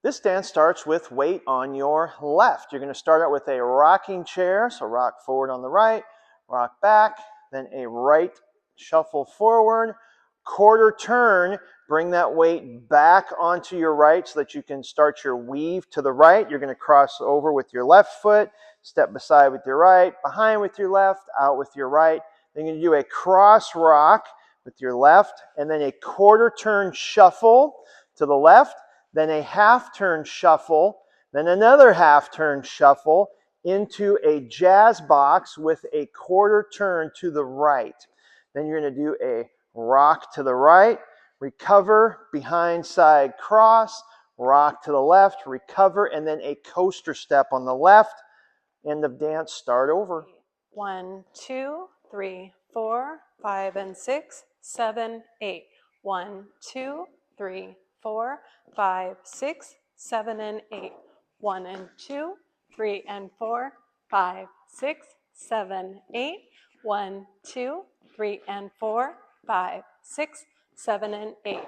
This dance starts with weight on your left. You're going to start out with a rocking chair, so rock forward on the right, rock back, then a right shuffle forward, quarter turn, bring that weight back onto your right so that you can start your weave to the right. You're going to cross over with your left foot, step beside with your right, behind with your left, out with your right. Then you're going to do a cross rock with your left, and then a quarter turn shuffle to the left, then a half turn shuffle, then another half turn shuffle into a jazz box with a quarter turn to the right. Then you're going to do a rock to the right, recover, behind side cross, rock to the left, recover, and then a coaster step on the left. End of dance, start over. 1, 2, 3, 4, 5, and 6, 7, 8. 1, 2, 3, 4, 5, 6, 7, and 8. 1 and 2, 3 and 4, 5, 6, 7, 8. 1, 2, 3 and 4, 5, 6, 7, and 8.